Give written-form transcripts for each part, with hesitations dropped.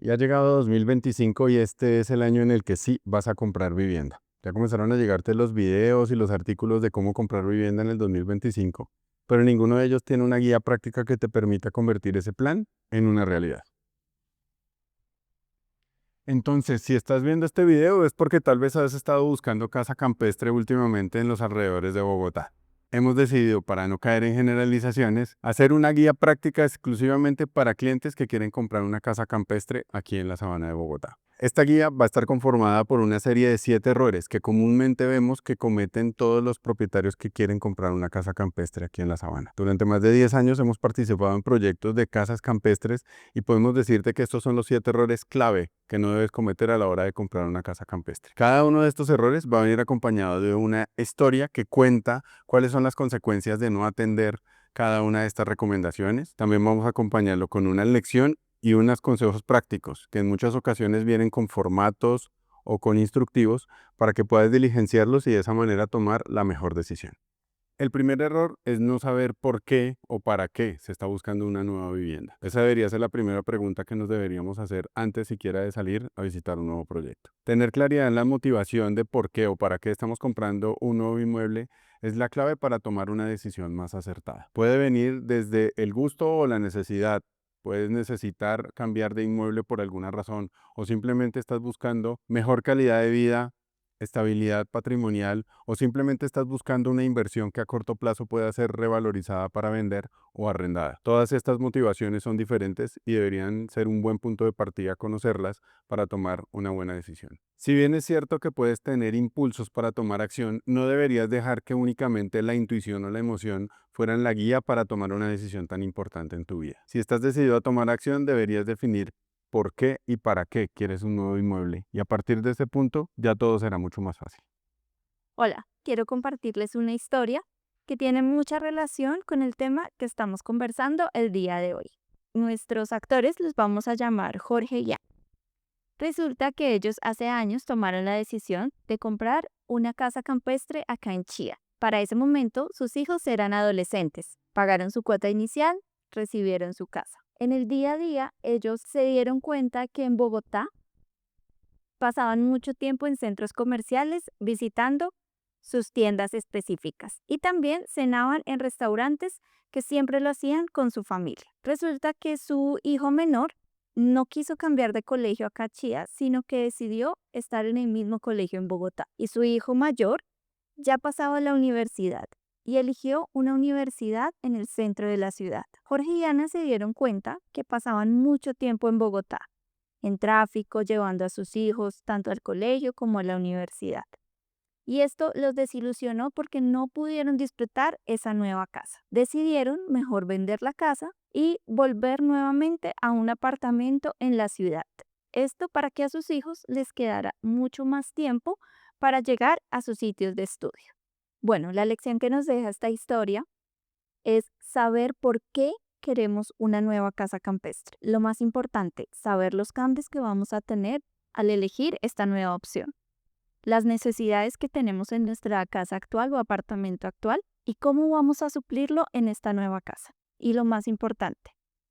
Y ha llegado 2025 y este es el año en el que sí vas a comprar vivienda. Ya comenzaron a llegarte los videos y los artículos de cómo comprar vivienda en el 2025, pero ninguno de ellos tiene una guía práctica que te permita convertir ese plan en una realidad. Entonces, si estás viendo este video es porque tal vez has estado buscando casa campestre últimamente en los alrededores de Bogotá. Hemos decidido, para no caer en generalizaciones, hacer una guía práctica exclusivamente para clientes que quieren comprar una casa campestre aquí en la sabana de Bogotá. Esta guía va a estar conformada por una serie de 7 errores que comúnmente vemos que cometen todos los propietarios que quieren comprar una casa campestre aquí en la sabana. Durante más de 10 años hemos participado en proyectos de casas campestres y podemos decirte que estos son los 7 errores clave que no debes cometer a la hora de comprar una casa campestre. Cada uno de estos errores va a venir acompañado de una historia que cuenta cuáles son las consecuencias de no atender cada una de estas recomendaciones. También vamos a acompañarlo con una lección y unos consejos prácticos que en muchas ocasiones vienen con formatos o con instructivos para que puedas diligenciarlos y de esa manera tomar la mejor decisión. El primer error es no saber por qué o para qué se está buscando una nueva vivienda. Esa debería ser la primera pregunta que nos deberíamos hacer antes siquiera de salir a visitar un nuevo proyecto. Tener claridad en la motivación de por qué o para qué estamos comprando un nuevo inmueble es la clave para tomar una decisión más acertada. Puede venir desde el gusto o la necesidad. Puedes necesitar cambiar de inmueble por alguna razón o simplemente estás buscando mejor calidad de vida, estabilidad patrimonial o simplemente estás buscando una inversión que a corto plazo pueda ser revalorizada para vender o arrendada. Todas estas motivaciones son diferentes y deberían ser un buen punto de partida conocerlas para tomar una buena decisión. Si bien es cierto que puedes tener impulsos para tomar acción, no deberías dejar que únicamente la intuición o la emoción fueran la guía para tomar una decisión tan importante en tu vida. Si estás decidido a tomar acción, deberías definir por qué y para qué quieres un nuevo inmueble. Y a partir de ese punto ya todo será mucho más fácil. Hola, quiero compartirles una historia que tiene mucha relación con el tema que estamos conversando el día de hoy. Nuestros actores los vamos a llamar Jorge y Ana. Resulta que ellos hace años tomaron la decisión de comprar una casa campestre acá en Chía. Para ese momento, sus hijos eran adolescentes, pagaron su cuota inicial, recibieron su casa. En el día a día, ellos se dieron cuenta que en Bogotá pasaban mucho tiempo en centros comerciales visitando sus tiendas específicas y también cenaban en restaurantes que siempre lo hacían con su familia. Resulta que su hijo menor no quiso cambiar de colegio a Cachía, sino que decidió estar en el mismo colegio en Bogotá. Y su hijo mayor ya pasaba a la universidad y eligió una universidad en el centro de la ciudad. Jorge y Ana se dieron cuenta que pasaban mucho tiempo en Bogotá en tráfico, llevando a sus hijos tanto al colegio como a la universidad. Y esto los desilusionó porque no pudieron disfrutar esa nueva casa. Decidieron mejor vender la casa y volver nuevamente a un apartamento en la ciudad. Esto para que a sus hijos les quedara mucho más tiempo para llegar a sus sitios de estudio. Bueno, la lección que nos deja esta historia es saber por qué queremos una nueva casa campestre. Lo más importante, saber los cambios que vamos a tener al elegir esta nueva opción, las necesidades que tenemos en nuestra casa actual o apartamento actual y cómo vamos a suplirlo en esta nueva casa. Y lo más importante,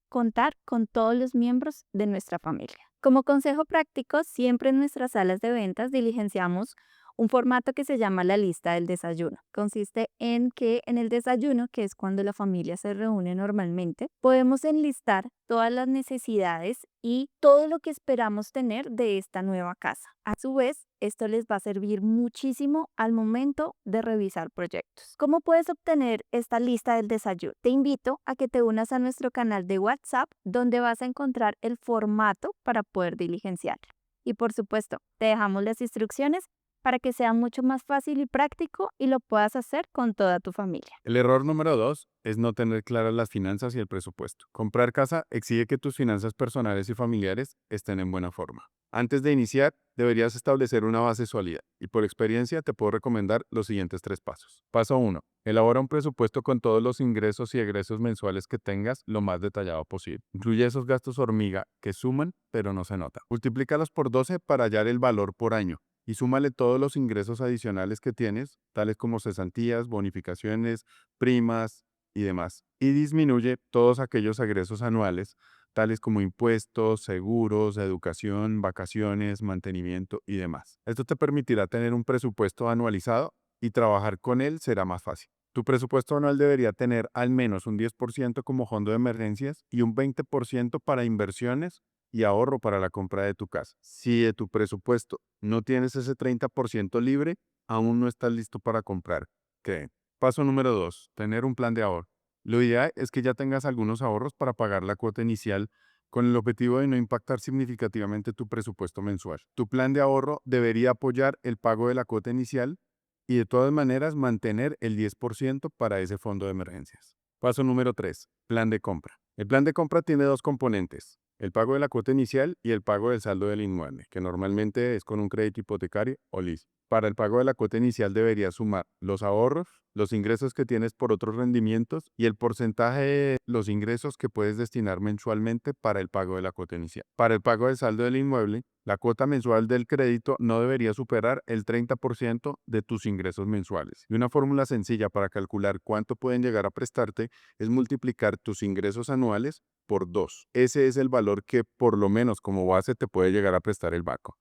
contar con todos los miembros de nuestra familia. Como consejo práctico, siempre en nuestras salas de ventas diligenciamos un formato que se llama la lista del desayuno. Consiste en que en el desayuno, que es cuando la familia se reúne normalmente, podemos enlistar todas las necesidades y todo lo que esperamos tener de esta nueva casa. A su vez, esto les va a servir muchísimo al momento de revisar proyectos. ¿Cómo puedes obtener esta lista del desayuno? Te invito a que te unas a nuestro canal de WhatsApp, donde vas a encontrar el formato para poder diligenciar. Y por supuesto, te dejamos las instrucciones para que sea mucho más fácil y práctico y lo puedas hacer con toda tu familia. El error número 2 es no tener claras las finanzas y el presupuesto. Comprar casa exige que tus finanzas personales y familiares estén en buena forma. Antes de iniciar, deberías establecer una base sólida y por experiencia te puedo recomendar los siguientes 3 pasos. Paso 1. Elabora un presupuesto con todos los ingresos y egresos mensuales que tengas lo más detallado posible. Incluye esos gastos hormiga que suman pero no se notan. Multiplícalos por 12 para hallar el valor por año y súmale todos los ingresos adicionales que tienes, tales como cesantías, bonificaciones, primas y demás. Y disminuye todos aquellos egresos anuales tales como impuestos, seguros, educación, vacaciones, mantenimiento y demás. Esto te permitirá tener un presupuesto anualizado y trabajar con él será más fácil. Tu presupuesto anual debería tener al menos un 10% como fondo de emergencias y un 20% para inversiones y ahorro para la compra de tu casa. Si de tu presupuesto no tienes ese 30% libre, aún no estás listo para comprar. ¿Qué? Paso número 2. Tener un plan de ahorro. Lo ideal es que ya tengas algunos ahorros para pagar la cuota inicial con el objetivo de no impactar significativamente tu presupuesto mensual. Tu plan de ahorro debería apoyar el pago de la cuota inicial y de todas maneras mantener el 10% para ese fondo de emergencias. Paso número 3. Plan de compra. El plan de compra tiene dos componentes, el pago de la cuota inicial y el pago del saldo del inmueble, que normalmente es con un crédito hipotecario o lease. Para el pago de la cuota inicial deberías sumar los ahorros, los ingresos que tienes por otros rendimientos y el porcentaje de los ingresos que puedes destinar mensualmente para el pago de la cuota inicial. Para el pago del saldo del inmueble, la cuota mensual del crédito no debería superar el 30% de tus ingresos mensuales. Y una fórmula sencilla para calcular cuánto pueden llegar a prestarte es multiplicar tus ingresos anuales por 2. Ese es el valor que por lo menos como base te puede llegar a prestar el banco.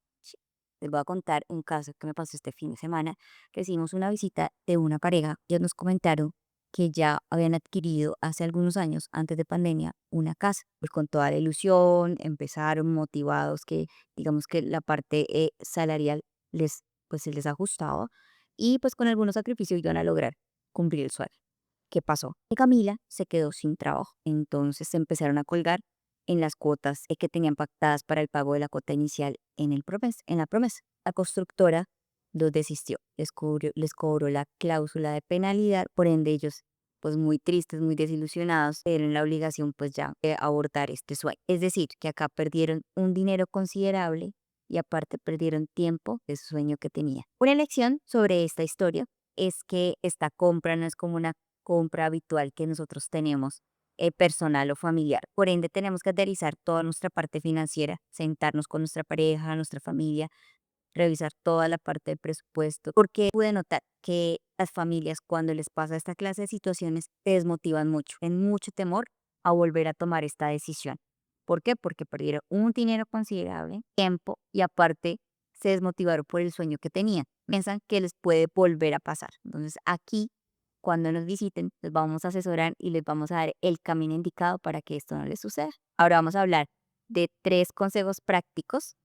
Les voy a contar un caso que me pasó este fin de semana. Recibimos una visita de una pareja. Ellos nos comentaron que ya habían adquirido hace algunos años, antes de pandemia, una casa. Pues con toda la ilusión, empezaron motivados que, digamos que la parte salarial pues se les ajustaba y pues con algunos sacrificios iban a lograr cumplir el sueño. ¿Qué pasó? Que Camila se quedó sin trabajo. Entonces se empezaron a colgar en las cuotas que tenían pactadas para el pago de la cuota inicial en la promesa. La constructora los desistió, les cobró la cláusula de penalidad, por ende ellos pues muy tristes, muy desilusionados, eran la obligación pues ya de abortar este sueño. Es decir, que acá perdieron un dinero considerable y aparte perdieron tiempo de su sueño que tenía. Una lección sobre esta historia es que esta compra no es como una compra habitual que nosotros tenemos personal o familiar. Por ende, tenemos que aterrizar toda nuestra parte financiera, sentarnos con nuestra pareja, nuestra familia, revisar toda la parte de presupuesto, porque pude notar que las familias cuando les pasa esta clase de situaciones se desmotivan mucho, tienen mucho temor a volver a tomar esta decisión. ¿Por qué? Porque perdieron un dinero considerable, tiempo y aparte se desmotivaron por el sueño que tenían. Piensan que les puede volver a pasar. Entonces aquí, cuando nos visiten, les vamos a asesorar y les vamos a dar el camino indicado para que esto no les suceda. Ahora vamos a hablar de 3 consejos prácticos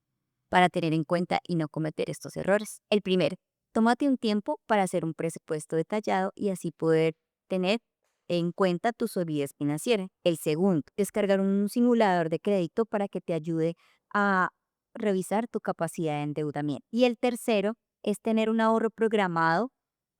para tener en cuenta y no cometer estos errores. El primero, tómate un tiempo para hacer un presupuesto detallado y así poder tener en cuenta tu solidez financiera. El segundo, descargar un simulador de crédito para que te ayude a revisar tu capacidad de endeudamiento. Y el tercero es tener un ahorro programado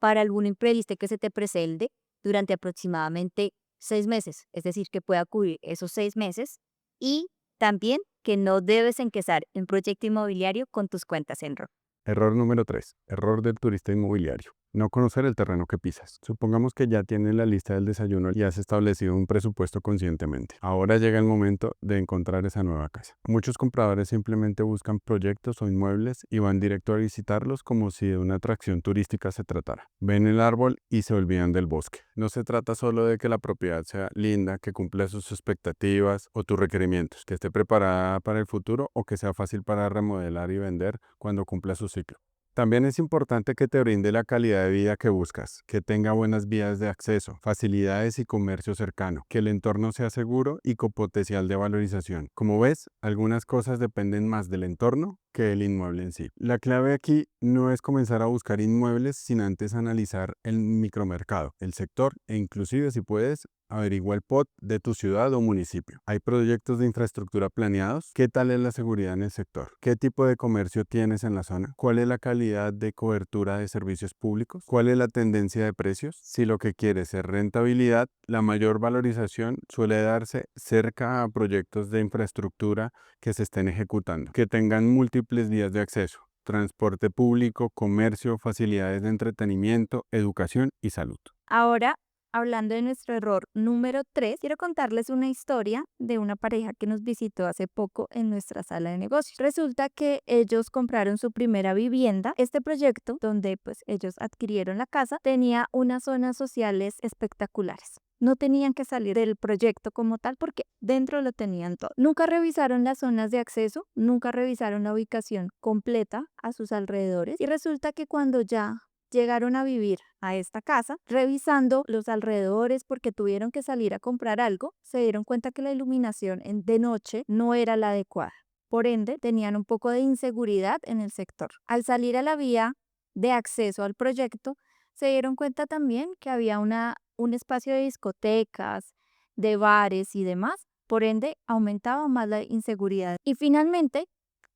para algún imprevisto que se te presente durante aproximadamente 6 meses. Es decir, que pueda cubrir esos 6 meses y también que no debes empezar un proyecto inmobiliario con tus cuentas en ROC. Error número 3. Error del turista inmobiliario. No conocer el terreno que pisas. Supongamos que ya tienes la lista del desayuno y has establecido un presupuesto conscientemente. Ahora llega el momento de encontrar esa nueva casa. Muchos compradores simplemente buscan proyectos o inmuebles y van directo a visitarlos como si de una atracción turística se tratara. Ven el árbol y se olvidan del bosque. No se trata solo de que la propiedad sea linda, que cumpla sus expectativas o tus requerimientos, que esté preparada para el futuro o que sea fácil para remodelar y vender cuando cumpla su ciclo. También es importante que te brinde la calidad de vida que buscas, que tenga buenas vías de acceso, facilidades y comercio cercano, que el entorno sea seguro y con potencial de valorización. Como ves, algunas cosas dependen más del entorno que del inmueble en sí. La clave aquí no es comenzar a buscar inmuebles sin antes analizar el micromercado, el sector e inclusive si puedes averigua el POT de tu ciudad o municipio. ¿Hay proyectos de infraestructura planeados? ¿Qué tal es la seguridad en el sector? ¿Qué tipo de comercio tienes en la zona? ¿Cuál es la calidad de cobertura de servicios públicos? ¿Cuál es la tendencia de precios? Si lo que quieres es rentabilidad, la mayor valorización suele darse cerca a proyectos de infraestructura que se estén ejecutando, que tengan múltiples vías de acceso, transporte público, comercio, facilidades de entretenimiento, educación y salud. Ahora hablando de nuestro error número 3, quiero contarles una historia de una pareja que nos visitó hace poco en nuestra sala de negocios. Resulta que ellos compraron su primera vivienda. Este proyecto, donde pues ellos adquirieron la casa, tenía unas zonas sociales espectaculares. No tenían que salir del proyecto como tal porque dentro lo tenían todo. Nunca revisaron las zonas de acceso, nunca revisaron la ubicación completa a sus alrededores y resulta que cuando ya llegaron a vivir a esta casa, revisando los alrededores porque tuvieron que salir a comprar algo, se dieron cuenta que la iluminación de noche no era la adecuada. Por ende, tenían un poco de inseguridad en el sector. Al salir a la vía de acceso al proyecto, se dieron cuenta también que había un espacio de discotecas, de bares y demás. Por ende, aumentaba más la inseguridad. Y finalmente,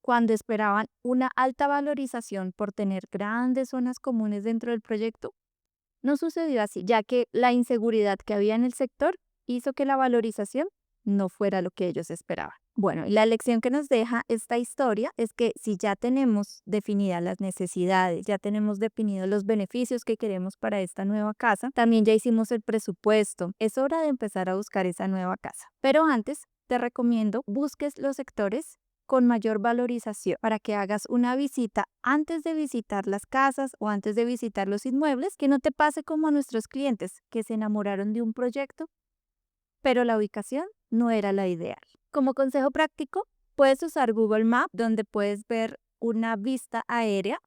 cuando esperaban una alta valorización por tener grandes zonas comunes dentro del proyecto, no sucedió así, ya que la inseguridad que había en el sector hizo que la valorización no fuera lo que ellos esperaban. Bueno, y la lección que nos deja esta historia es que si ya tenemos definidas las necesidades, ya tenemos definidos los beneficios que queremos para esta nueva casa, también ya hicimos el presupuesto, es hora de empezar a buscar esa nueva casa. Pero antes, te recomiendo busques los sectores con mayor valorización para que hagas una visita antes de visitar las casas o antes de visitar los inmuebles, que no te pase como a nuestros clientes que se enamoraron de un proyecto, pero la ubicación no era la ideal. Como consejo práctico, puedes usar Google Maps, donde puedes ver una vista aérea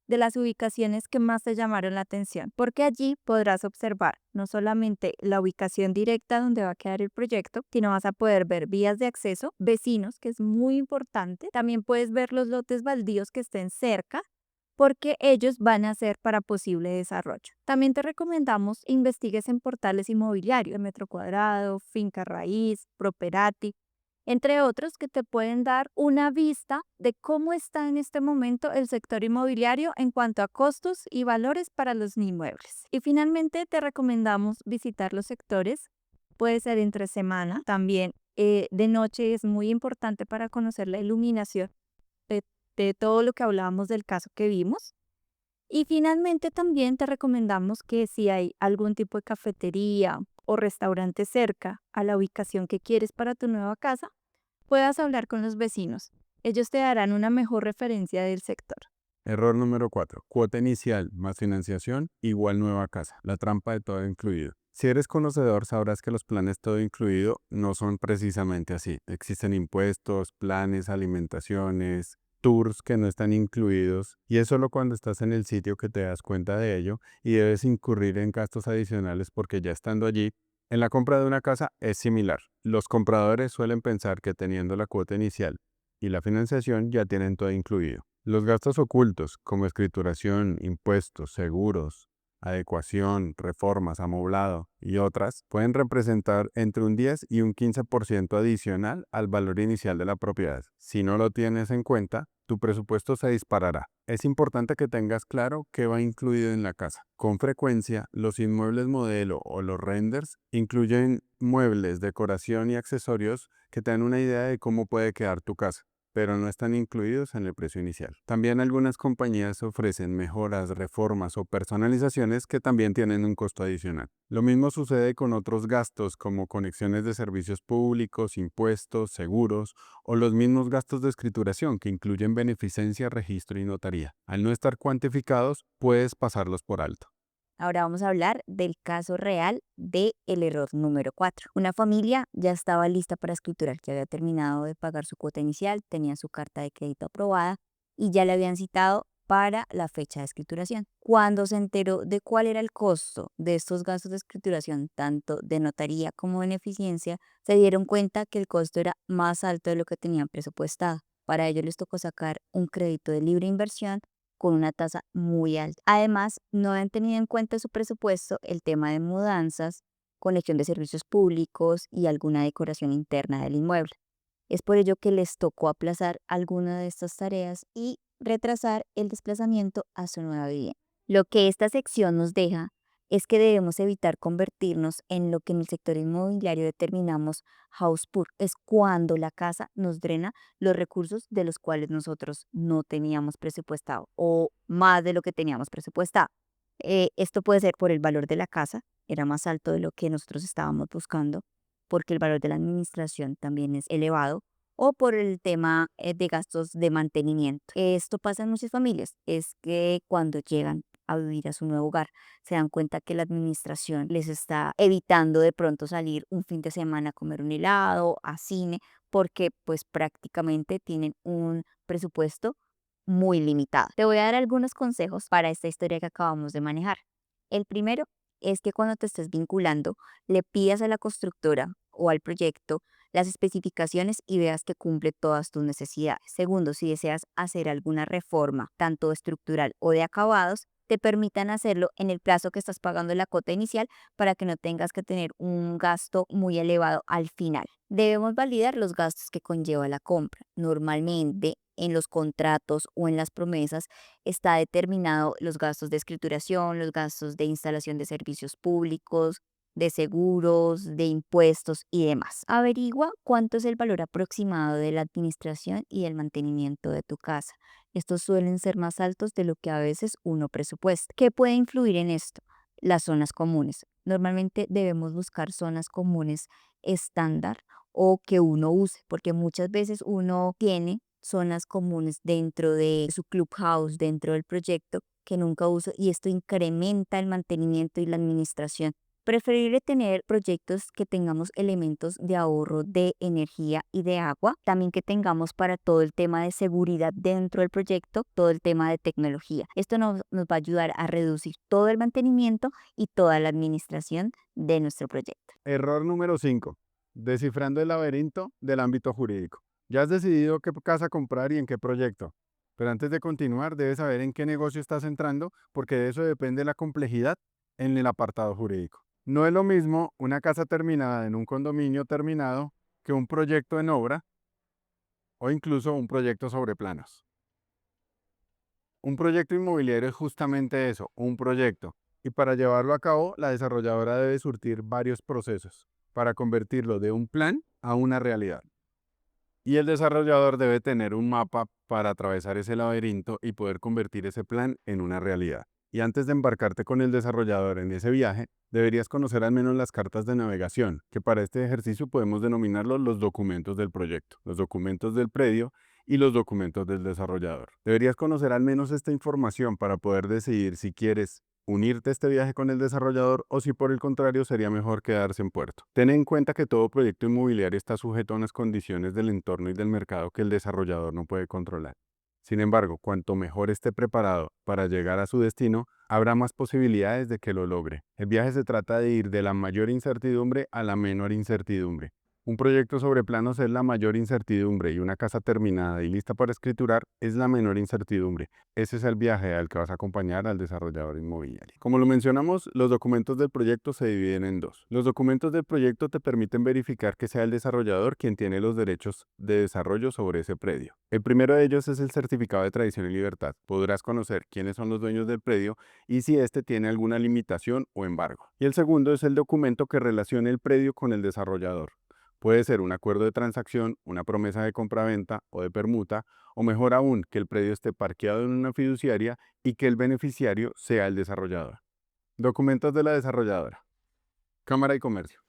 de las ubicaciones que más te llamaron la atención, porque allí podrás observar no solamente la ubicación directa donde va a quedar el proyecto, sino vas a poder ver vías de acceso, vecinos, que es muy importante. También puedes ver los lotes baldíos que estén cerca, porque ellos van a ser para posible desarrollo. También te recomendamos investigues en portales inmobiliarios, Metro Cuadrado, Finca Raíz, Properati, entre otros que te pueden dar una vista de cómo está en este momento el sector inmobiliario en cuanto a costos y valores para los inmuebles. Y finalmente te recomendamos visitar los sectores, puede ser entre semana, también de noche es muy importante para conocer la iluminación de, de todo lo que hablábamos del caso que vimos. Y finalmente también te recomendamos que si hay algún tipo de cafetería o restaurante cerca a la ubicación que quieres para tu nueva casa, puedas hablar con los vecinos. Ellos te darán una mejor referencia del sector. Error número 4. Cuota inicial más financiación igual nueva casa. La trampa de todo incluido. Si eres conocedor, sabrás que los planes todo incluido no son precisamente así. Existen impuestos, planes, alimentaciones, tours que no están incluidos y es solo cuando estás en el sitio que te das cuenta de ello y debes incurrir en gastos adicionales porque ya estando allí, en la compra de una casa es similar. Los compradores suelen pensar que teniendo la cuota inicial y la financiación ya tienen todo incluido. Los gastos ocultos, como escrituración, impuestos, seguros, adecuación, reformas, amoblado y otras, pueden representar entre un 10 y un 15% adicional al valor inicial de la propiedad. Si no lo tienes en cuenta, tu presupuesto se disparará. Es importante que tengas claro qué va incluido en la casa. Con frecuencia, los inmuebles modelo o los renders incluyen muebles, decoración y accesorios que te dan una idea de cómo puede quedar tu casa, pero no están incluidos en el precio inicial. También algunas compañías ofrecen mejoras, reformas o personalizaciones que también tienen un costo adicional. Lo mismo sucede con otros gastos como conexiones de servicios públicos, impuestos, seguros o los mismos gastos de escrituración que incluyen beneficencia, registro y notaría. Al no estar cuantificados, puedes pasarlos por alto. Ahora vamos a hablar del caso real del error número 4. Una familia ya estaba lista para escriturar, que había terminado de pagar su cuota inicial, tenía su carta de crédito aprobada y ya le habían citado para la fecha de escrituración. Cuando se enteró de cuál era el costo de estos gastos de escrituración, tanto de notaría como de beneficencia, se dieron cuenta que el costo era más alto de lo que tenían presupuestado. Para ello les tocó sacar un crédito de libre inversión con una tasa muy alta. Además, no han tenido en cuenta en su presupuesto el tema de mudanzas, conexión de servicios públicos y alguna decoración interna del inmueble. Es por ello que les tocó aplazar alguna de estas tareas y retrasar el desplazamiento a su nueva vivienda. Lo que esta sección nos deja es que debemos evitar convertirnos en lo que en el sector inmobiliario determinamos house poor. Es cuando la casa nos drena los recursos de los cuales nosotros no teníamos presupuestado o más de lo que teníamos presupuestado. Esto puede ser por el valor de la casa, era más alto de lo que nosotros estábamos buscando, porque el valor de la administración también es elevado, o por el tema de gastos de mantenimiento. Esto pasa en muchas familias, es que cuando llegan a vivir a su nuevo hogar, se dan cuenta que la administración les está evitando de pronto salir un fin de semana a comer un helado, a cine, porque pues prácticamente tienen un presupuesto muy limitado. Te voy a dar algunos consejos para esta historia que acabamos de manejar. El primero es que cuando te estés vinculando, le pidas a la constructora o al proyecto las especificaciones y veas que cumple todas tus necesidades. Segundo, si deseas hacer alguna reforma, tanto estructural o de acabados, te permitan hacerlo en el plazo que estás pagando la cuota inicial para que no tengas que tener un gasto muy elevado al final. Debemos validar los gastos que conlleva la compra. Normalmente en los contratos o en las promesas está determinado los gastos de escrituración, los gastos de instalación de servicios públicos, de seguros, de impuestos y demás. Averigua cuánto es el valor aproximado de la administración y el mantenimiento de tu casa. Estos suelen ser más altos de lo que a veces uno presupuesta. ¿Qué puede influir en esto? Las zonas comunes. Normalmente debemos buscar zonas comunes estándar o que uno use, porque muchas veces uno tiene zonas comunes dentro de su clubhouse, dentro del proyecto que nunca usa y esto incrementa el mantenimiento y la administración. Preferible tener proyectos que tengamos elementos de ahorro de energía y de agua, también que tengamos para todo el tema de seguridad dentro del proyecto, todo el tema de tecnología. Esto nos va a ayudar a reducir todo el mantenimiento y toda la administración de nuestro proyecto. Error número 5. Descifrando el laberinto del ámbito jurídico. Ya has decidido qué casa comprar y en qué proyecto. Pero antes de continuar, debes saber en qué negocio estás entrando, porque de eso depende la complejidad en el apartado jurídico. No es lo mismo una casa terminada en un condominio terminado que un proyecto en obra o incluso un proyecto sobre planos. Un proyecto inmobiliario es justamente eso, un proyecto. Y para llevarlo a cabo, la desarrolladora debe surtir varios procesos para convertirlo de un plan a una realidad. Y el desarrollador debe tener un mapa para atravesar ese laberinto y poder convertir ese plan en una realidad. Y antes de embarcarte con el desarrollador en ese viaje, deberías conocer al menos las cartas de navegación, que para este ejercicio podemos denominarlos los documentos del proyecto, los documentos del predio y los documentos del desarrollador. Deberías conocer al menos esta información para poder decidir si quieres unirte a este viaje con el desarrollador o si por el contrario sería mejor quedarse en puerto. Ten en cuenta que todo proyecto inmobiliario está sujeto a unas condiciones del entorno y del mercado que el desarrollador no puede controlar. Sin embargo, cuanto mejor esté preparado para llegar a su destino, habrá más posibilidades de que lo logre. El viaje se trata de ir de la mayor incertidumbre a la menor incertidumbre. Un proyecto sobre planos es la mayor incertidumbre y una casa terminada y lista para escriturar es la menor incertidumbre. Ese es el viaje al que vas a acompañar al desarrollador inmobiliario. Como lo mencionamos, los documentos del proyecto se dividen en dos. Los documentos del proyecto te permiten verificar que sea el desarrollador quien tiene los derechos de desarrollo sobre ese predio. El primero de ellos es el certificado de tradición y libertad. Podrás conocer quiénes son los dueños del predio y si éste tiene alguna limitación o embargo. Y el segundo es el documento que relacione el predio con el desarrollador. Puede ser un acuerdo de transacción, una promesa de compraventa o de permuta, o mejor aún, que el predio esté parqueado en una fiduciaria y que el beneficiario sea el desarrollador. Documentos de la desarrolladora. Cámara y Comercio.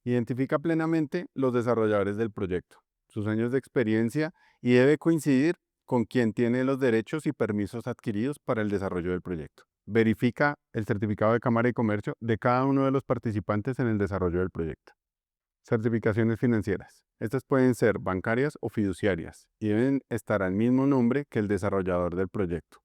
Identifica plenamente los desarrolladores del proyecto, sus años de experiencia y debe coincidir con quien tiene los derechos y permisos adquiridos para el desarrollo del proyecto. Verifica el certificado de Cámara y Comercio de cada uno de los participantes en el desarrollo del proyecto. Certificaciones financieras. Estas pueden ser bancarias o fiduciarias y deben estar al mismo nombre que el desarrollador del proyecto.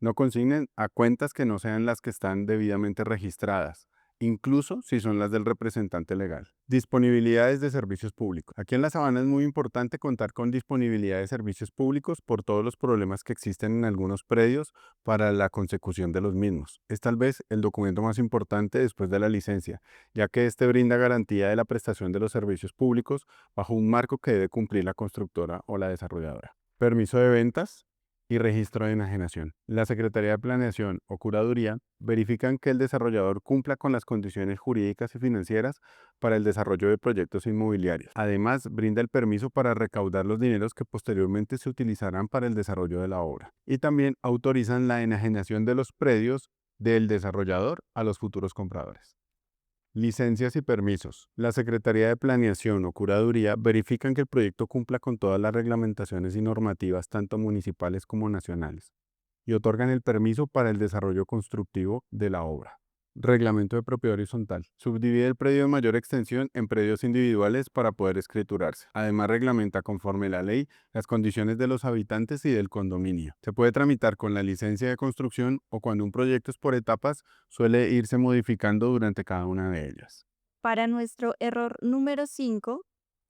No consignen a cuentas que no sean las que están debidamente registradas, incluso si son las del representante legal. Disponibilidades de servicios públicos. Aquí en La Sabana es muy importante contar con disponibilidad de servicios públicos por todos los problemas que existen en algunos predios para la consecución de los mismos. Es tal vez el documento más importante después de la licencia, ya que este brinda garantía de la prestación de los servicios públicos bajo un marco que debe cumplir la constructora o la desarrolladora. Permiso de ventas y registro de enajenación. La Secretaría de Planeación o Curaduría verifican que el desarrollador cumpla con las condiciones jurídicas y financieras para el desarrollo de proyectos inmobiliarios. Además, brinda el permiso para recaudar los dineros que posteriormente se utilizarán para el desarrollo de la obra. Y también autorizan la enajenación de los predios del desarrollador a los futuros compradores. Licencias y permisos. La Secretaría de Planeación o Curaduría verifican que el proyecto cumpla con todas las reglamentaciones y normativas, tanto municipales como nacionales, y otorgan el permiso para el desarrollo constructivo de la obra. Reglamento de propiedad horizontal. Subdivide el predio de mayor extensión en predios individuales para poder escriturarse. Además, reglamenta conforme la ley las condiciones de los habitantes y del condominio. Se puede tramitar con la licencia de construcción o cuando un proyecto es por etapas, suele irse modificando durante cada una de ellas. Para nuestro error número 5,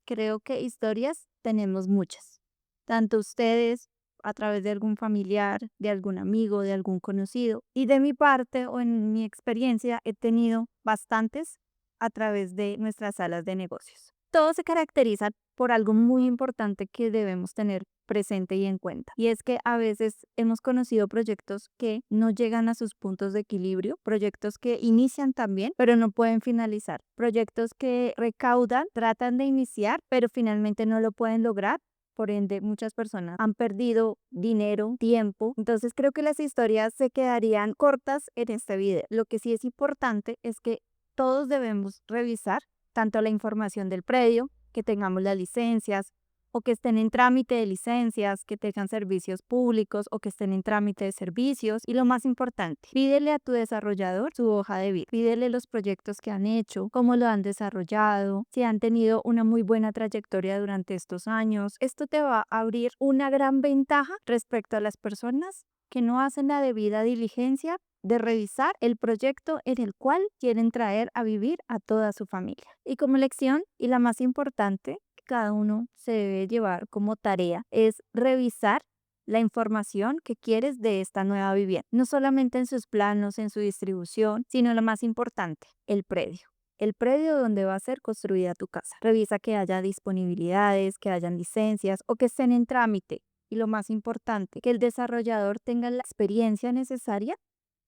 creo que historias tenemos muchas. Tanto ustedes, a través de algún familiar, de algún amigo, de algún conocido. Y de mi parte o en mi experiencia he tenido bastantes a través de nuestras salas de negocios. Todo se caracteriza por algo muy importante que debemos tener presente y en cuenta. Y es que a veces hemos conocido proyectos que no llegan a sus puntos de equilibrio, proyectos que inician también, pero no pueden finalizar, proyectos que recaudan, tratan de iniciar, pero finalmente no lo pueden lograr. Por ende, muchas personas han perdido dinero, tiempo. Entonces, creo que las historias se quedarían cortas en este video. Lo que sí es importante es que todos debemos revisar tanto la información del predio, que tengamos las licencias, o que estén en trámite de licencias, que tengan servicios públicos o que estén en trámite de servicios. Y lo más importante, pídele a tu desarrollador su hoja de vida, pídele los proyectos que han hecho, cómo lo han desarrollado, si han tenido una muy buena trayectoria durante estos años. Esto te va a abrir una gran ventaja respecto a las personas que no hacen la debida diligencia de revisar el proyecto en el cual quieren traer a vivir a toda su familia. Y como lección, y la más importante, cada uno se debe llevar como tarea es revisar la información que quieres de esta nueva vivienda, no solamente en sus planos, en su distribución, sino lo más importante, el predio. El predio donde va a ser construida tu casa. Revisa que haya disponibilidades, que hayan licencias o que estén en trámite. Y lo más importante, que el desarrollador tenga la experiencia necesaria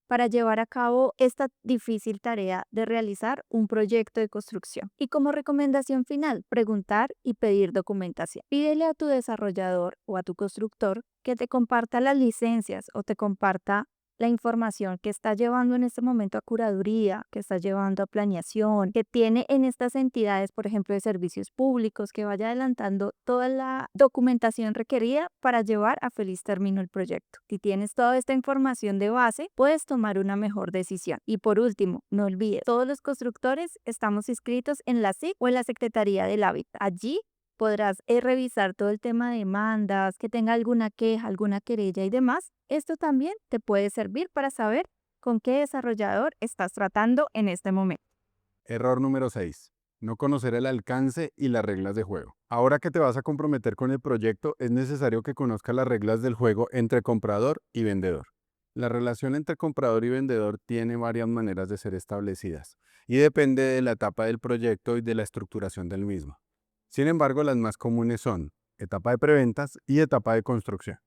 para llevar a cabo esta difícil tarea de realizar un proyecto de construcción. Y como recomendación final, preguntar y pedir documentación. Pídele a tu desarrollador o a tu constructor que te comparta las licencias o te comparta la información que está llevando en este momento a curaduría, que está llevando a planeación, que tiene en estas entidades, por ejemplo, de servicios públicos, que vaya adelantando toda la documentación requerida para llevar a feliz término el proyecto. Si tienes toda esta información de base, puedes tomar una mejor decisión. Y por último, no olvides, todos los constructores estamos inscritos en la SIC o en la Secretaría del Hábitat. Allí podrás revisar todo el tema de demandas, que tenga alguna queja, alguna querella y demás. Esto también te puede servir para saber con qué desarrollador estás tratando en este momento. Error número 6. No conocer el alcance y las reglas de juego. Ahora que te vas a comprometer con el proyecto, es necesario que conozcas las reglas del juego entre comprador y vendedor. La relación entre comprador y vendedor tiene varias maneras de ser establecidas y depende de la etapa del proyecto y de la estructuración del mismo. Sin embargo, las más comunes son etapa de preventas y etapa de construcción.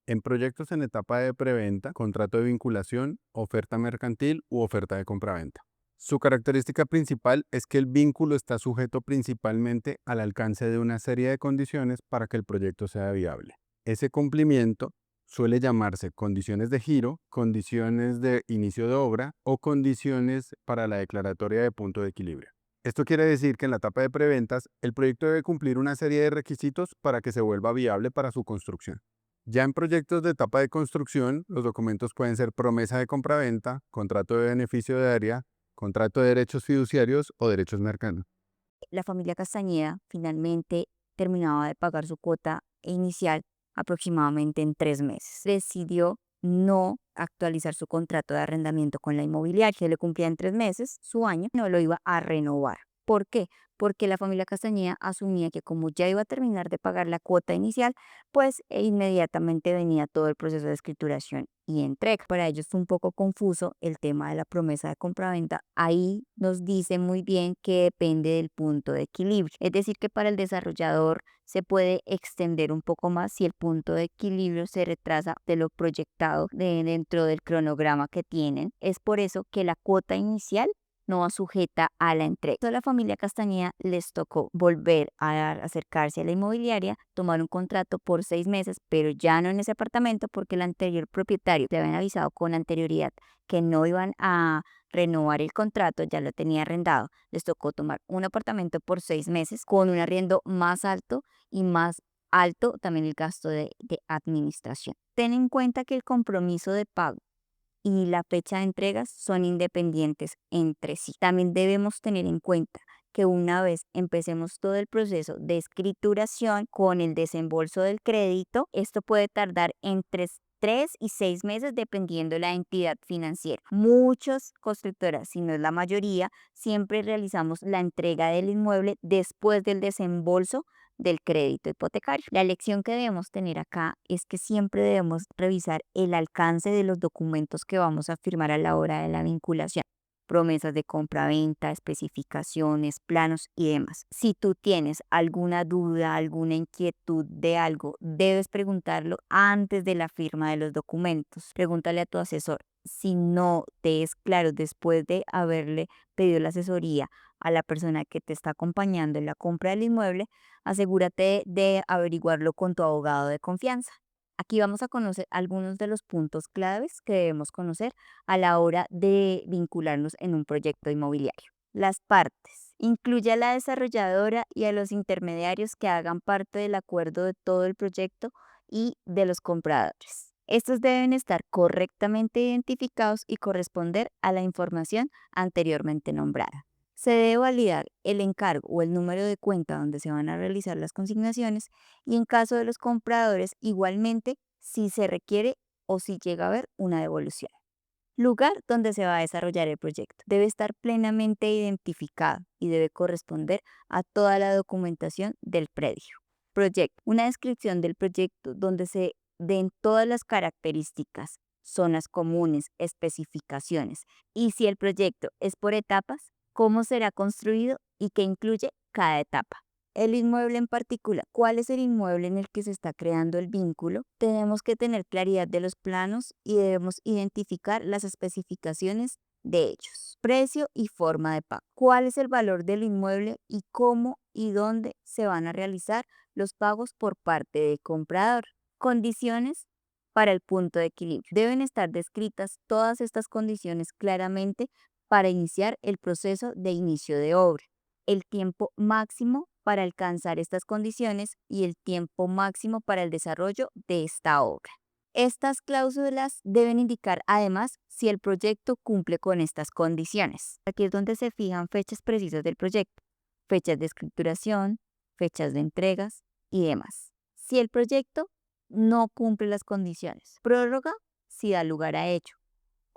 En proyectos en etapa de preventa, contrato de vinculación, oferta mercantil u oferta de compraventa. Su característica principal es que el vínculo está sujeto principalmente al alcance de una serie de condiciones para que el proyecto sea viable. Ese cumplimiento suele llamarse condiciones de giro, condiciones de inicio de obra o condiciones para la declaratoria de punto de equilibrio. Esto quiere decir que en la etapa de preventas, el proyecto debe cumplir una serie de requisitos para que se vuelva viable para su construcción. Ya en proyectos de etapa de construcción, los documentos pueden ser promesa de compraventa, contrato de beneficio de área, contrato de derechos fiduciarios o derechos mercantiles. La familia Castañeda finalmente terminaba de pagar su cuota inicial aproximadamente en 3 meses. Decidió no actualizar su contrato de arrendamiento con la inmobiliaria, que le cumplía en 3 meses, su año, no lo iba a renovar. ¿Por qué? Porque la familia Castañeda asumía que como ya iba a terminar de pagar la cuota inicial, pues inmediatamente venía todo el proceso de escrituración y entrega. Para ellos fue un poco confuso el tema de la promesa de compraventa. Ahí nos dice muy bien que depende del punto de equilibrio. Es decir, que para el desarrollador se puede extender un poco más si el punto de equilibrio se retrasa de lo proyectado dentro del cronograma que tienen. Es por eso que la cuota inicial no va sujeta a la entrega. A la familia Castañeda les tocó volver a acercarse a la inmobiliaria, tomar un contrato por 6 meses, pero ya no en ese apartamento porque el anterior propietario le habían avisado con anterioridad que no iban a renovar el contrato, ya lo tenía arrendado, les tocó tomar un apartamento por 6 meses con un arriendo más alto y más alto también el gasto de administración. Ten en cuenta que el compromiso de pago y la fecha de entregas son independientes entre sí. También debemos tener en cuenta que una vez empecemos todo el proceso de escrituración con el desembolso del crédito, esto puede tardar entre 3 y 6 meses dependiendo de la entidad financiera. Muchas constructoras, si no es la mayoría, siempre realizamos la entrega del inmueble después del desembolso del crédito hipotecario. La lección que debemos tener acá es que siempre debemos revisar el alcance de los documentos que vamos a firmar a la hora de la vinculación. Promesas de compra-venta, especificaciones, planos y demás. Si tú tienes alguna duda, alguna inquietud de algo, debes preguntarlo antes de la firma de los documentos. Pregúntale a tu asesor. Si no te es claro después de haberle pedido la asesoría a la persona que te está acompañando en la compra del inmueble, asegúrate de averiguarlo con tu abogado de confianza. Aquí vamos a conocer algunos de los puntos claves que debemos conocer a la hora de vincularnos en un proyecto inmobiliario. Las partes. Incluye a la desarrolladora y a los intermediarios que hagan parte del acuerdo de todo el proyecto y de los compradores. Estos deben estar correctamente identificados y corresponder a la información anteriormente nombrada. Se debe validar el encargo o el número de cuenta donde se van a realizar las consignaciones y en caso de los compradores igualmente si se requiere o si llega a haber una devolución. Lugar donde se va a desarrollar el proyecto. Debe estar plenamente identificado y debe corresponder a toda la documentación del predio. Proyecto. Una descripción del proyecto donde se den todas las características, zonas comunes, especificaciones y si el proyecto es por etapas, cómo será construido y qué incluye cada etapa. El inmueble en particular, ¿cuál es el inmueble en el que se está creando el vínculo? Tenemos que tener claridad de los planos y debemos identificar las especificaciones de ellos. Precio y forma de pago. ¿Cuál es el valor del inmueble y cómo y dónde se van a realizar los pagos por parte del comprador? Condiciones para el punto de equilibrio. Deben estar descritas todas estas condiciones claramente para iniciar el proceso de inicio de obra. El tiempo máximo para alcanzar estas condiciones y el tiempo máximo para el desarrollo de esta obra. Estas cláusulas deben indicar además si el proyecto cumple con estas condiciones. Aquí es donde se fijan fechas precisas del proyecto, fechas de escrituración, fechas de entregas y demás. Si el proyecto no cumple las condiciones, prórroga si da lugar a ello,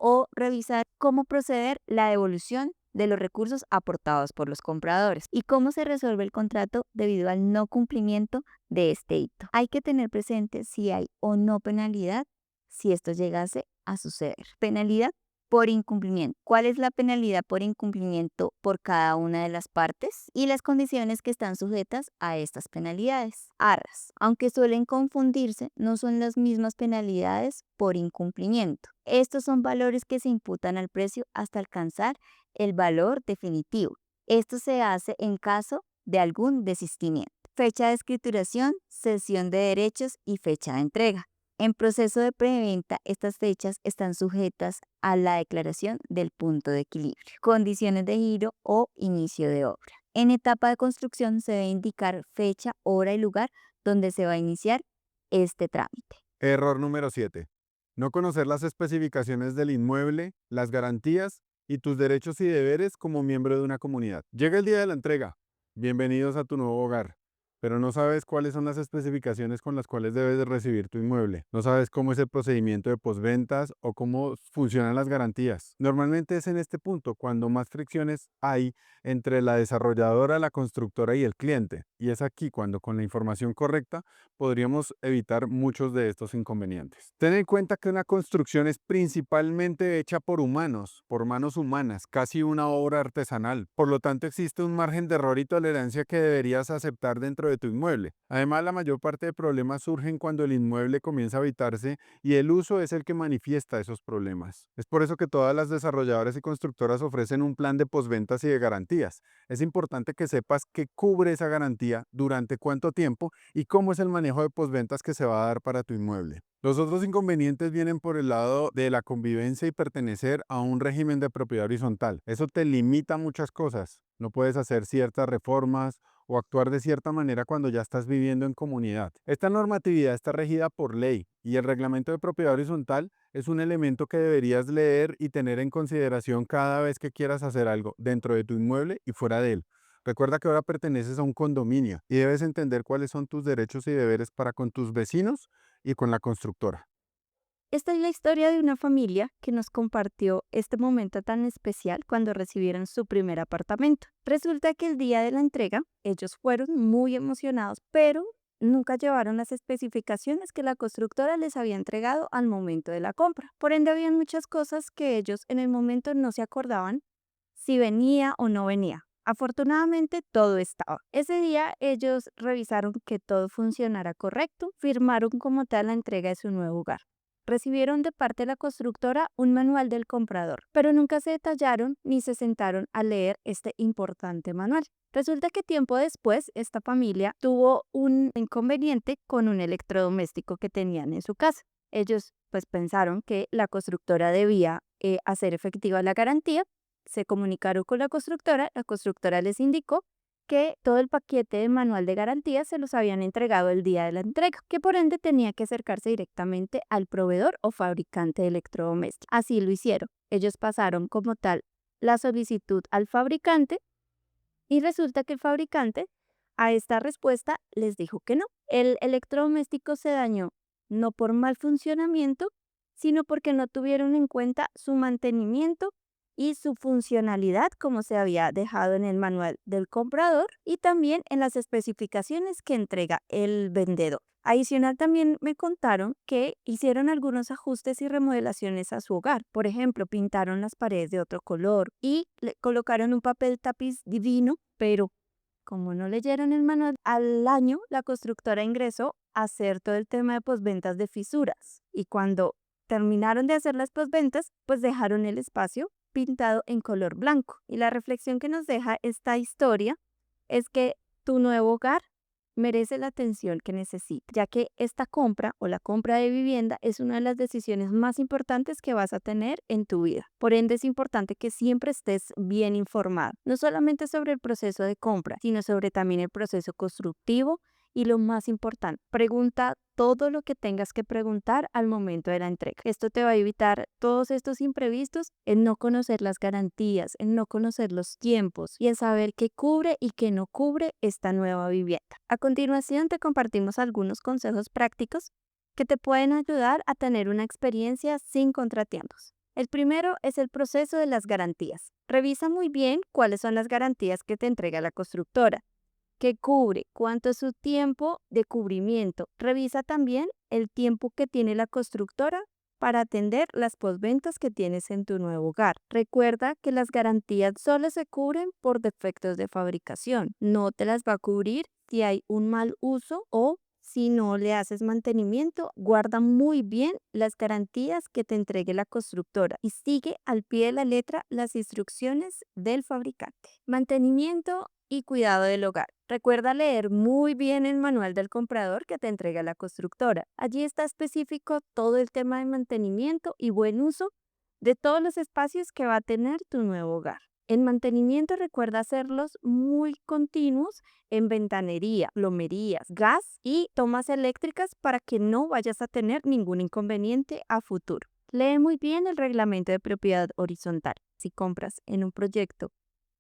o revisar cómo proceder la devolución de los recursos aportados por los compradores y cómo se resuelve el contrato debido al no cumplimiento de este hito. Hay que tener presente si hay o no penalidad si esto llegase a suceder. Penalidad por incumplimiento. ¿Cuál es la penalidad por incumplimiento por cada una de las partes? Y las condiciones que están sujetas a estas penalidades. Arras. Aunque suelen confundirse, no son las mismas penalidades por incumplimiento. Estos son valores que se imputan al precio hasta alcanzar el valor definitivo. Esto se hace en caso de algún desistimiento. Fecha de escrituración, cesión de derechos y fecha de entrega. En proceso de preventa, estas fechas están sujetas a la declaración del punto de equilibrio. Condiciones de giro o inicio de obra. En etapa de construcción se debe indicar fecha, hora y lugar donde se va a iniciar este trámite. Error número 7. No conocer las especificaciones del inmueble, las garantías y tus derechos y deberes como miembro de una comunidad. Llega el día de la entrega. Bienvenidos a tu nuevo hogar. Pero no sabes cuáles son las especificaciones con las cuales debes de recibir tu inmueble. No sabes cómo es el procedimiento de posventas o cómo funcionan las garantías. Normalmente es en este punto cuando más fricciones hay entre la desarrolladora, la constructora y el cliente. Y es aquí cuando con la información correcta podríamos evitar muchos de estos inconvenientes. Ten en cuenta que una construcción es principalmente hecha por humanos, por manos humanas, casi una obra artesanal. Por lo tanto existe un margen de error y tolerancia que deberías aceptar dentro de tu inmueble. Además, la mayor parte de problemas surgen cuando el inmueble comienza a habitarse y el uso es el que manifiesta esos problemas. Es por eso que todas las desarrolladoras y constructoras ofrecen un plan de posventas y de garantías. Es importante que sepas qué cubre esa garantía, durante cuánto tiempo y cómo es el manejo de posventas que se va a dar para tu inmueble. Los otros inconvenientes vienen por el lado de la convivencia y pertenecer a un régimen de propiedad horizontal. Eso te limita muchas cosas. No puedes hacer ciertas reformas o actuar de cierta manera cuando ya estás viviendo en comunidad. Esta normatividad está regida por ley y el reglamento de propiedad horizontal es un elemento que deberías leer y tener en consideración cada vez que quieras hacer algo dentro de tu inmueble y fuera de él. Recuerda que ahora perteneces a un condominio y debes entender cuáles son tus derechos y deberes para con tus vecinos y con la constructora. Esta es la historia de una familia que nos compartió este momento tan especial cuando recibieron su primer apartamento. Resulta que el día de la entrega, ellos fueron muy emocionados, pero nunca llevaron las especificaciones que la constructora les había entregado al momento de la compra. Por ende, habían muchas cosas que ellos en el momento no se acordaban si venía o no venía. Afortunadamente todo estaba. Ese día ellos revisaron que todo funcionara correcto, firmaron como tal la entrega de su nuevo hogar. Recibieron de parte de la constructora un manual del comprador, pero nunca se detallaron ni se sentaron a leer este importante manual. Resulta que tiempo después esta familia tuvo un inconveniente con un electrodoméstico que tenían en su casa. Ellos pues pensaron que la constructora debía hacer efectiva la garantía. Se comunicaron con la constructora les indicó que todo el paquete de manual de garantía se los habían entregado el día de la entrega, que por ende tenía que acercarse directamente al proveedor o fabricante de electrodomésticos. Así lo hicieron. Ellos pasaron como tal la solicitud al fabricante y resulta que el fabricante a esta respuesta les dijo que no. El electrodoméstico se dañó no por mal funcionamiento, sino porque no tuvieron en cuenta su mantenimiento y su funcionalidad como se había dejado en el manual del comprador y también en las especificaciones que entrega el vendedor. Adicional, también me contaron que hicieron algunos ajustes y remodelaciones a su hogar. Por ejemplo, pintaron las paredes de otro color y le colocaron un papel tapiz divino, pero como no leyeron el manual, al año la constructora ingresó a hacer todo el tema de posventas de fisuras. Y cuando terminaron de hacer las posventas, pues dejaron el espacio pintado en color blanco. Y la reflexión que nos deja esta historia es que tu nuevo hogar merece la atención que necesita, ya que esta compra o la compra de vivienda es una de las decisiones más importantes que vas a tener en tu vida. Por ende, es importante que siempre estés bien informado, no solamente sobre el proceso de compra, sino sobre también el proceso constructivo. Y lo más importante, pregunta todo lo que tengas que preguntar al momento de la entrega. Esto te va a evitar todos estos imprevistos en no conocer las garantías, en no conocer los tiempos y en saber qué cubre y qué no cubre esta nueva vivienda. A continuación te compartimos algunos consejos prácticos que te pueden ayudar a tener una experiencia sin contratiempos. El primero es el proceso de las garantías. Revisa muy bien cuáles son las garantías que te entrega la constructora. ¿Qué cubre? ¿Cuánto es su tiempo de cubrimiento? Revisa también el tiempo que tiene la constructora para atender las posventas que tienes en tu nuevo hogar. Recuerda que las garantías solo se cubren por defectos de fabricación. No te las va a cubrir si hay un mal uso o si no le haces mantenimiento. Guarda muy bien las garantías que te entregue la constructora y sigue al pie de la letra las instrucciones del fabricante. Mantenimiento y cuidado del hogar. Recuerda leer muy bien el manual del comprador que te entrega la constructora. Allí está específico todo el tema de mantenimiento y buen uso de todos los espacios que va a tener tu nuevo hogar. En mantenimiento, recuerda hacerlos muy continuos en ventanería, plomerías, gas y tomas eléctricas para que no vayas a tener ningún inconveniente a futuro. Lee muy bien el reglamento de propiedad horizontal. Si compras en un proyecto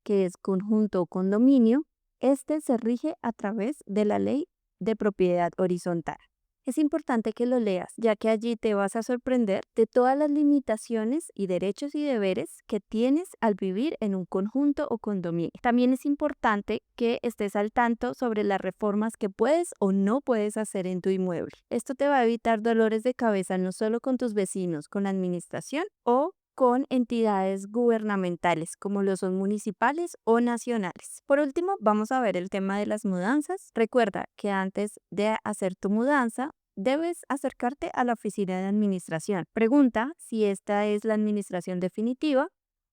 que es conjunto o condominio, este se rige a través de la ley de propiedad horizontal. Es importante que lo leas, ya que allí te vas a sorprender de todas las limitaciones y derechos y deberes que tienes al vivir en un conjunto o condominio. También es importante que estés al tanto sobre las reformas que puedes o no puedes hacer en tu inmueble. Esto te va a evitar dolores de cabeza no solo con tus vecinos, con la administración o con entidades gubernamentales como lo son municipales o nacionales. Por último, vamos a ver el tema de las mudanzas. Recuerda que antes de hacer tu mudanza, debes acercarte a la oficina de administración. Pregunta si esta es la administración definitiva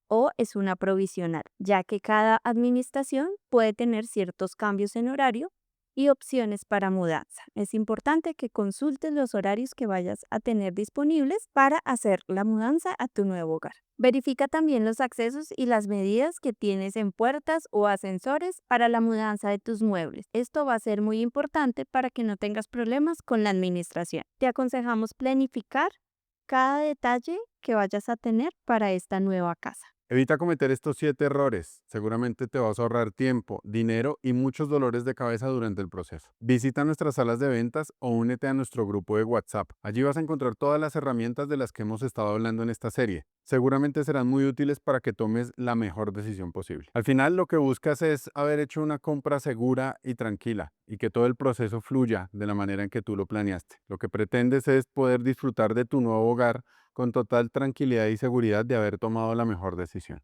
o es una provisional, ya que cada administración puede tener ciertos cambios en horario y opciones para mudanza. Es importante que consultes los horarios que vayas a tener disponibles para hacer la mudanza a tu nuevo hogar. Verifica también los accesos y las medidas que tienes en puertas o ascensores para la mudanza de tus muebles. Esto va a ser muy importante para que no tengas problemas con la administración. Te aconsejamos planificar cada detalle que vayas a tener para esta nueva casa. Evita cometer estos 7 errores. Seguramente te vas a ahorrar tiempo, dinero y muchos dolores de cabeza durante el proceso. Visita nuestras salas de ventas o únete a nuestro grupo de WhatsApp. Allí vas a encontrar todas las herramientas de las que hemos estado hablando en esta serie. Seguramente serán muy útiles para que tomes la mejor decisión posible. Al final, lo que buscas es haber hecho una compra segura y tranquila y que todo el proceso fluya de la manera en que tú lo planeaste. Lo que pretendes es poder disfrutar de tu nuevo hogar con total tranquilidad y seguridad de haber tomado la mejor decisión.